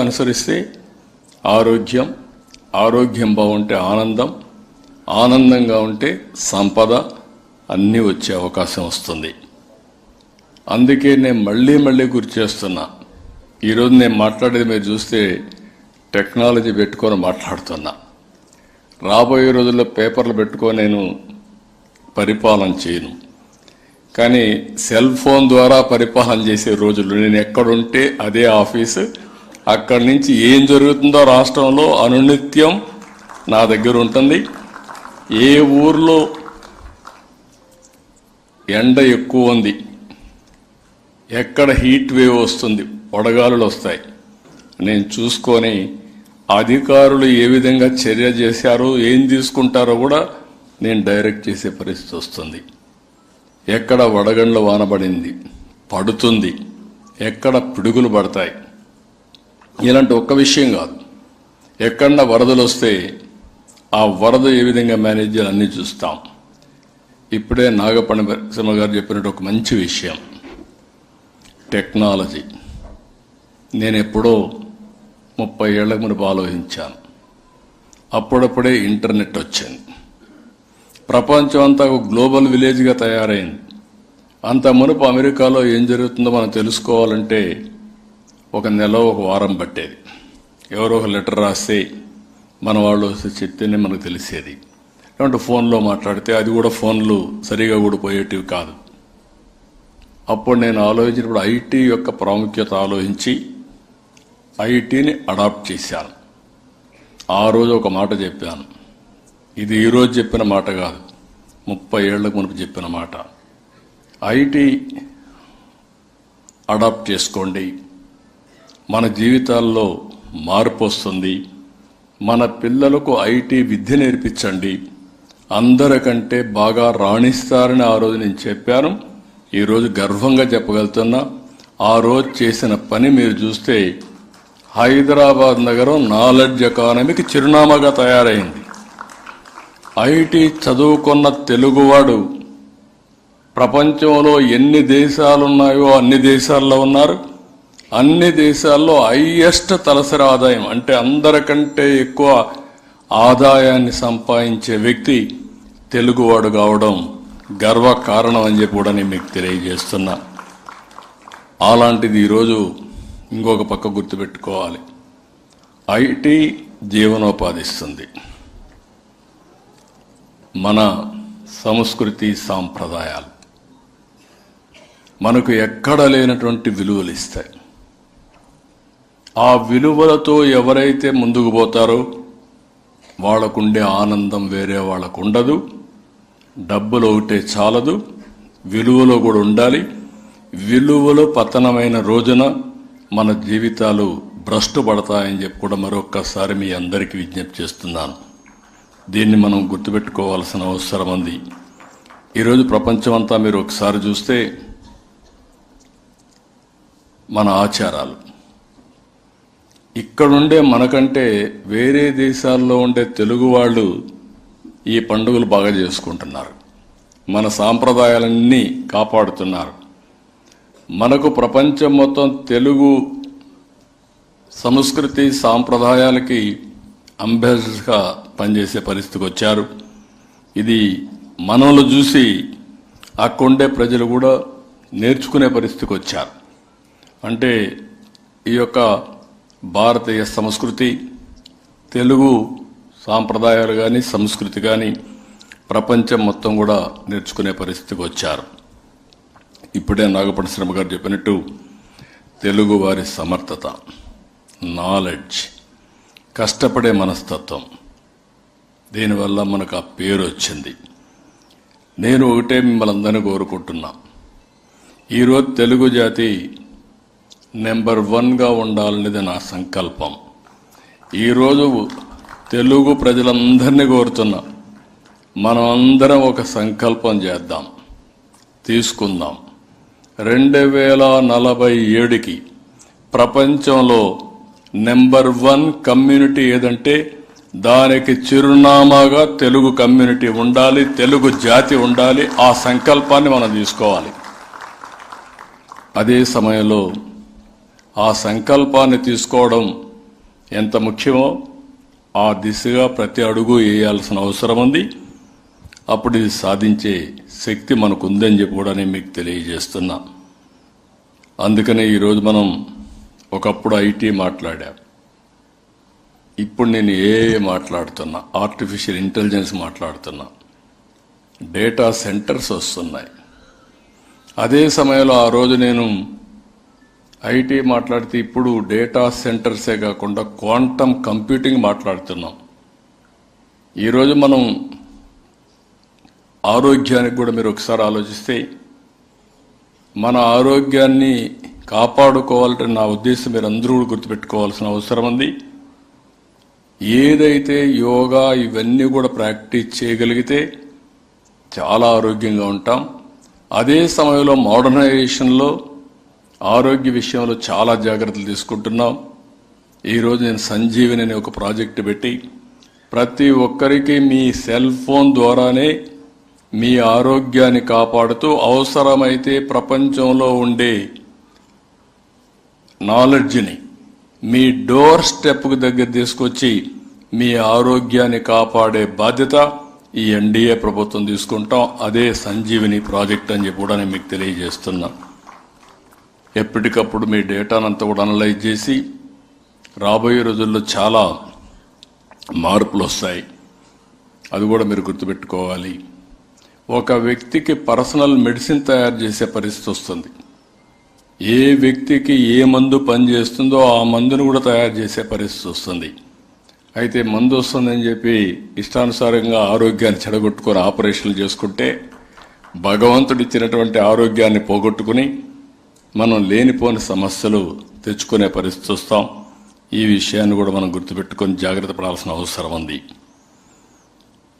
అనుసరిస్తే ఆరోగ్యం, ఆరోగ్యం బాగుంటే ఆనందం, ఆనందంగా ఉంటే సంపద అన్నీ వచ్చే అవకాశం వస్తుంది. అందుకే నేను మళ్ళీ గుర్తు చేస్తున్నా. ఈరోజు నేను మాట్లాడేది మీరు చూస్తే టెక్నాలజీ పెట్టుకొని మాట్లాడుతున్నా. రాబోయే రోజుల్లో పేపర్లు పెట్టుకొని నేను పరిపాలన చేయను, కానీ సెల్ ఫోన్ ద్వారా పరిపాలన చేసే రోజులు నేను ఎక్కడుంటే అదే ఆఫీసు, అక్కడి నుంచి ఏం జరుగుతుందో రాష్ట్రంలో అనునిత్యం నా దగ్గర ఉంటుంది. ఏ ఊర్లో ఎండ ఎక్కువ ఉంది, ఎక్కడ హీట్ వేవ్ వస్తుంది, వడగాలులు వస్తాయి, నేను చూసుకొని అధికారులు ఏ విధంగా చర్య చేశారో ఏం తీసుకుంటారో కూడా నేను డైరెక్ట్ చేసే పరిస్థితి వస్తుంది. ఎక్కడ వడగండ్ల వానబడింది పడుతుంది, ఎక్కడ పిడుగులు పడతాయి, ఇలాంటి ఒక్క విషయం కాదు, ఎక్కడన్నా వరదలు వస్తే ఆ వరద ఏ విధంగా మేనేజ్ చేయాలి అన్నీ చూస్తాం. ఇప్పుడే నాగపణి సింహ గారు చెప్పినట్టు ఒక మంచి విషయం, టెక్నాలజీ. నేను ఎప్పుడో 30 ఏళ్ల మునుపు ఆలోచించాను. అప్పుడప్పుడే ఇంటర్నెట్ వచ్చింది, ప్రపంచం అంతా ఒక గ్లోబల్ విలేజ్గా తయారైంది. అంత మునుపు అమెరికాలో ఏం జరుగుతుందో మనం తెలుసుకోవాలంటే 1 నెల 1 వారం పట్టేది. ఎవరో ఒక లెటర్ రాస్తే మన వాళ్ళు వస్తే చెప్తేనే మనకు తెలిసేది. అంటే ఫోన్లో మాట్లాడితే అది కూడా ఫోన్లు సరిగా కూడా పోయేటివి కాదు. అప్పుడు నేను ఆలోచించినప్పుడు ఐటీ యొక్క ప్రాముఖ్యత ఆలోచించి ఐటీని అడాప్ట్ చేశాను. ఆ రోజు ఒక మాట చెప్పాను, ఇది ఈరోజు చెప్పిన మాట కాదు, 30 ఏళ్లకు మునుపు చెప్పిన మాట. ఐటీ అడాప్ట్ చేసుకోండి, మన జీవితాల్లో మార్పు వస్తుంది, మన పిల్లలకు ఐటీ విద్య నేర్పించండి, అందరికంటే బాగా రాణిస్తారని ఆ రోజు నేను చెప్పాను. ఈరోజు గర్వంగా చెప్పగలుగుతున్నా, ఆ రోజు చేసిన పని మీరు చూస్తే హైదరాబాద్ నగరం నాలెడ్జ్ ఎకానమీకి చిరునామాగా తయారైంది. ఐటీ చదువుకున్న తెలుగువాడు ప్రపంచంలో ఎన్ని దేశాలున్నాయో అన్ని దేశాల్లో ఉన్నారు. అన్ని దేశాల్లో హైయెస్ట్ తలసరి ఆదాయం అంటే అందరికంటే ఎక్కువ ఆదాయాన్ని సంపాదించే వ్యక్తి తెలుగువాడు కావడం గర్వ కారణం అని చెప్పి కూడా నేను మీకు తెలియజేస్తున్నా. అలాంటిది ఈరోజు ఇంకొక పక్క గుర్తుపెట్టుకోవాలి, ఐటీ జీవనోపాధిస్తుంది. మన సంస్కృతి సాంప్రదాయాలు మనకు ఎక్కడ లేనటువంటి విలువలు ఇస్తాయి. ఆ విలువలతో ఎవరైతే ముందుకు పోతారో వాళ్ళకుండే ఆనందం వేరే వాళ్ళకు ఉండదు. డబ్బులు ఒకటే చాలదు, విలువలో కూడా ఉండాలి. విలువలు పతనమైన రోజున మన జీవితాలు భ్రష్టు పడతాయని చెప్పి కూడా మరొక్కసారి మీ అందరికీ విజ్ఞప్తి చేస్తున్నాను. దీన్ని మనం గుర్తుపెట్టుకోవాల్సిన అవసరం ఉంది. ఈరోజు ప్రపంచమంతా మీరు ఒకసారి చూస్తే మన ఆచారాలు ఇక్కడుండే మనకంటే వేరే దేశాల్లో ఉండే తెలుగు వాళ్ళు ఈ పండుగలు బాగా చేసుకుంటున్నారు, మన సాంప్రదాయాలన్నీ కాపాడుతున్నారు. మనకు ప్రపంచం మొత్తం తెలుగు సంస్కృతి సాంప్రదాయాలకి అంబాసిడర్గా పనిచేసే పరిస్థితికి వచ్చారు. ఇది మనల్ని చూసి అక్కడుండే ప్రజలు కూడా నేర్చుకునే పరిస్థితికి వచ్చారు. అంటే ఈ యొక్క భారతీయ సంస్కృతి, తెలుగు సాంప్రదాయాలు కానీ సంస్కృతి కానీ ప్రపంచం మొత్తం కూడా నేర్చుకునే పరిస్థితికి వచ్చారు. ఇప్పుడే నాగపణి శ్రమ గారు చెప్పినట్టు తెలుగు వారి సమర్థత, నాలెడ్జ్, కష్టపడే మనస్తత్వం, దీనివల్ల మనకు ఆ పేరు వచ్చింది. నేను ఒకటే మిమ్మల్ని అందరినీ కోరుకుంటున్నా, ఈరోజు తెలుగు జాతి నెంబర్ 1గా ఉండాలనేది నా సంకల్పం. ఈరోజు తెలుగు ప్రజలందరినీ కోరుతున్నా, మనం అందరం ఒక సంకల్పం చేద్దాం, తీసుకుందాం. 2047కి ప్రపంచంలో నెంబర్ 1 కమ్యూనిటీ ఏదంటే దానికి చిరునామాగా తెలుగు కమ్యూనిటీ ఉండాలి, తెలుగు జాతి ఉండాలి. ఆ సంకల్పాన్ని మనం తీసుకోవాలి. అదే సమయంలో ఆ సంకల్పాన్ని తీసుకోవడం ఎంత ముఖ్యమో ఆ దిశగా ప్రతి అడుగు వేయాల్సిన అవసరం ఉంది. అప్పుడు ఇది సాధించే శక్తి మనకు ఉందని చెప్పి కూడా నేను మీకు తెలియజేస్తున్నా. అందుకనే ఈరోజు మనం ఒకప్పుడు ఐటీ మాట్లాడాం, ఇప్పుడు నేను ఏఐ మాట్లాడుతున్నా, ఆర్టిఫిషియల్ ఇంటెలిజెన్స్ మాట్లాడుతున్నా, డేటా సెంటర్స్ వస్తున్నాయి. అదే సమయంలో ఆ రోజు నేను ఐటీ మాట్లాడితే ఇప్పుడు డేటా సెంటర్సే కాకుండా క్వాంటమ్ కంప్యూటింగ్ మాట్లాడుతున్నాం. ఈరోజు మనం ఆరోగ్యానికి కూడా మీరు ఒకసారి ఆలోచిస్తే, మన ఆరోగ్యాన్ని కాపాడుకోవాలంటే నా ఉద్దేశం మీరు అందరూ కూడా గుర్తుపెట్టుకోవాల్సిన అవసరం ఉంది. ఏదైతే యోగా ఇవన్నీ కూడా ప్రాక్టీస్ చేయగలిగితే చాలా ఆరోగ్యంగా ఉంటాం. అదే సమయంలో మోడర్నైజేషన్లో ఆరోగ్య విషయంలో చాలా జాగ్రత్తలు తీసుకుంటున్నాం. ఈరోజు నేను సంజీవిని అనే ఒక ప్రాజెక్టు పెట్టి ప్రతి ఒక్కరికి మీ సెల్ ఫోన్ ద్వారానే మీ ఆరోగ్యాన్ని కాపాడుతూ అవసరమైతే ప్రపంచంలో ఉండే నాలెడ్జ్ని మీ డోర్ స్టెప్కు దగ్గర తీసుకొచ్చి మీ ఆరోగ్యాన్ని కాపాడే బాధ్యత ఈ ఎన్డీఏ ప్రభుత్వం తీసుకుంటాం. అదే సంజీవిని ప్రాజెక్ట్ అని చెప్పి కూడా నేను మీకు తెలియజేస్తున్నా. ఎప్పటికప్పుడు మీ డేటానంతా కూడా అనలైజ్ చేసి రాబోయే రోజుల్లో చాలా మార్పులు వస్తాయి. అది కూడా మీరు గుర్తుపెట్టుకోవాలి. ఒక వ్యక్తికి పర్సనల్ మెడిసిన్ తయారు చేసే పరిస్థితి వస్తుంది. ఏ వ్యక్తికి ఏ మందు పనిచేస్తుందో ఆ మందును కూడా తయారు చేసే పరిస్థితి వస్తుంది. అయితే మందు వస్తుందని చెప్పి ఇష్టానుసారంగా ఆరోగ్యాన్ని చెడగొట్టుకొని ఆపరేషన్లు చేసుకుంటే భగవంతుడు ఇచ్చినటువంటి ఆరోగ్యాన్ని పోగొట్టుకుని మనం లేనిపోని సమస్యలు తెచ్చుకునే పరిస్థితి వస్తాం. ఈ విషయాన్ని కూడా మనం గుర్తుపెట్టుకొని జాగ్రత్త పడాల్సిన అవసరం ఉంది.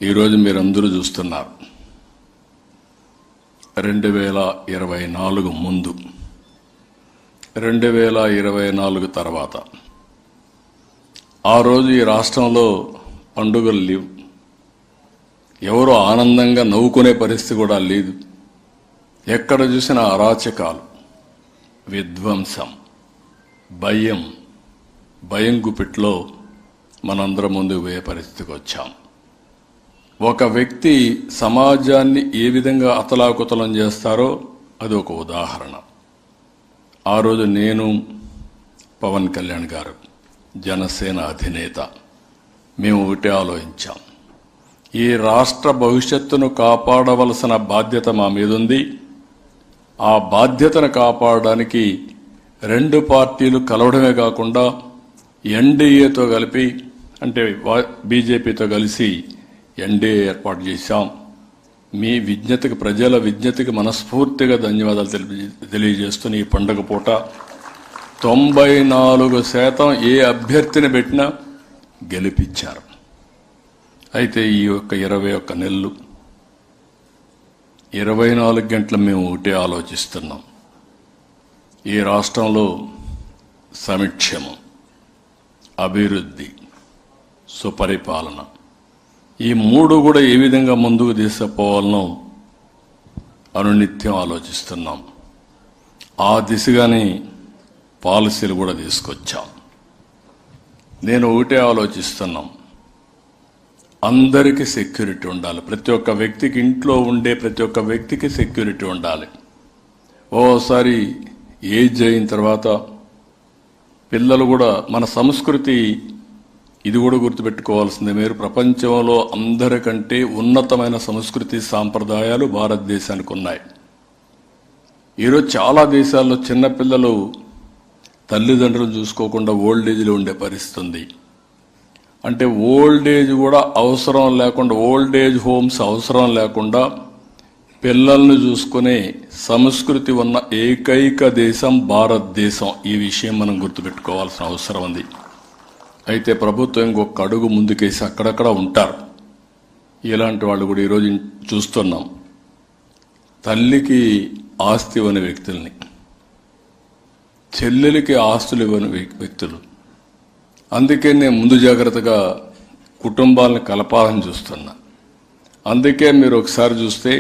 ఈరోజు మీరందరూ చూస్తున్నారు, 2024 ముందు, 2024 తర్వాత ఆ రోజు ఈ రాష్ట్రంలో పండుగలు లేవు. ఎవరో ఆనందంగా నవ్వుకునే పరిస్థితి కూడా లేదు. ఎక్కడ చూసినా అరాచకాలు, విధ్వంసం, భయం గుప్పిట్లో మనందరం ముందుకు పోయే పరిస్థితికి వచ్చాం. ఒక వ్యక్తి సమాజాన్ని ఏ విధంగా అతలాకుతలం చేస్తారో అది ఒక ఉదాహరణ. ఆ రోజు నేను, పవన్ కళ్యాణ్ గారు, జనసేన అధినేత, మేము ఒకటే ఆలోచించాం. ఈ రాష్ట్ర భవిష్యత్తును కాపాడవలసిన బాధ్యత మా మీద ఉంది. ఆ బాధ్యతను కాపాడడానికి రెండు పార్టీలు కలవడమే కాకుండా ఎన్డీఏతో కలిపి, అంటే బీజేపీతో కలిసి ఎన్డీఏ ఏర్పాటు చేశాం. మీ విజ్ఞతకి, ప్రజల విజ్ఞతకి మనస్ఫూర్తిగా ధన్యవాదాలు తెలియజేస్తున్న ఈ పండుగ పూట 94% ఏ అభ్యర్థిని పెట్టినా గెలిపించారు. అయితే ఈ యొక్క 21 నెలలు, 24 గంటలు మేము ఒకటే ఆలోచిస్తున్నాం. ఈ రాష్ట్రంలో సంక్షేమం, అభివృద్ధి, సుపరిపాలన, ఈ మూడు కూడా ఏ విధంగా ముందుకు తీసుకుపోవాలనో అనునిత్యం ఆలోచిస్తున్నాం. ఆ దిశగానే పాలసీలు కూడా తీసుకొచ్చాం. నేను ఒకటే ఆలోచిస్తున్నాం, అందరికీ సెక్యూరిటీ ఉండాలి. ప్రతి ఒక్క వ్యక్తికి, ఇంట్లో ఉండే ప్రతి ఒక్క వ్యక్తికి సెక్యూరిటీ ఉండాలి. ఓసారి ఏజ్ అయిన తర్వాత పిల్లలు కూడా, మన సంస్కృతి ఇది కూడా గుర్తుపెట్టుకోవాల్సిందే. మీరు ప్రపంచంలో అందరికంటే ఉన్నతమైన సంస్కృతి సాంప్రదాయాలు భారతదేశానికి ఉన్నాయి. ఈరోజు చాలా దేశాల్లో చిన్నపిల్లలు తల్లిదండ్రులను చూసుకోకుండా ఓల్డ్ ఏజ్లో ఉండే పరిస్థితి ఉంది. అంటే ఓల్డ్ ఏజ్ కూడా అవసరం లేకుండా, ఓల్డ్ ఏజ్ హోమ్స్ అవసరం లేకుండా పిల్లల్ని చూసుకునే సంస్కృతి ఉన్న ఏకైక దేశం భారతదేశం. ఈ విషయం మనం గుర్తుపెట్టుకోవాల్సిన అవసరం ఉంది. అయితే ప్రభుత్వం ఇంకొక అడుగు ముందుకేసి అక్కడక్కడ ఉంటారు ఇలాంటి వాళ్ళు కూడా. ఈరోజు చూస్తున్నాం, తల్లికి ఆస్తి ఇవ్వని వ్యక్తుల్ని, చెల్లెలికి ఆస్తులు ఇవ్వని వ్యక్తులు. అందుకే నేను ముందు జాగ్రత్తగా కుటుంబాలను కలపాలని చూస్తున్నా. అందుకే మీరు ఒకసారి చూస్తే,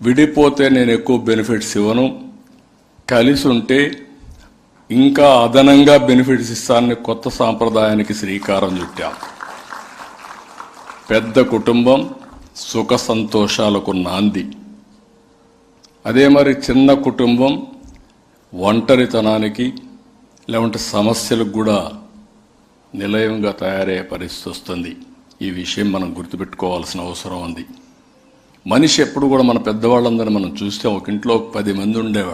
విడిపోతే నేను ఎక్కువ బెనిఫిట్స్ ఇవ్వను, కలిసి ఉంటే ఇంకా అదనంగా బెనిఫిట్స్ ఇస్తానని కొత్త సాంప్రదాయానికి శ్రీకారం చుట్టాం. పెద్ద కుటుంబం సుఖ సంతోషాలకు నాంది. అదే మరి చిన్న కుటుంబం ఒంటరితనానికి లేకుంటే సమస్యలకు కూడా నిలయంగా తయారయ్యే పరిస్థితి వస్తుంది. ఈ విషయం మనం గుర్తుపెట్టుకోవాల్సిన అవసరం ఉంది. మనిషి ఎప్పుడు కూడా మన పెద్దవాళ్ళందరినీ మనం చూస్తే ఒక ఇంట్లో 10 మంది ఉండేవాడు.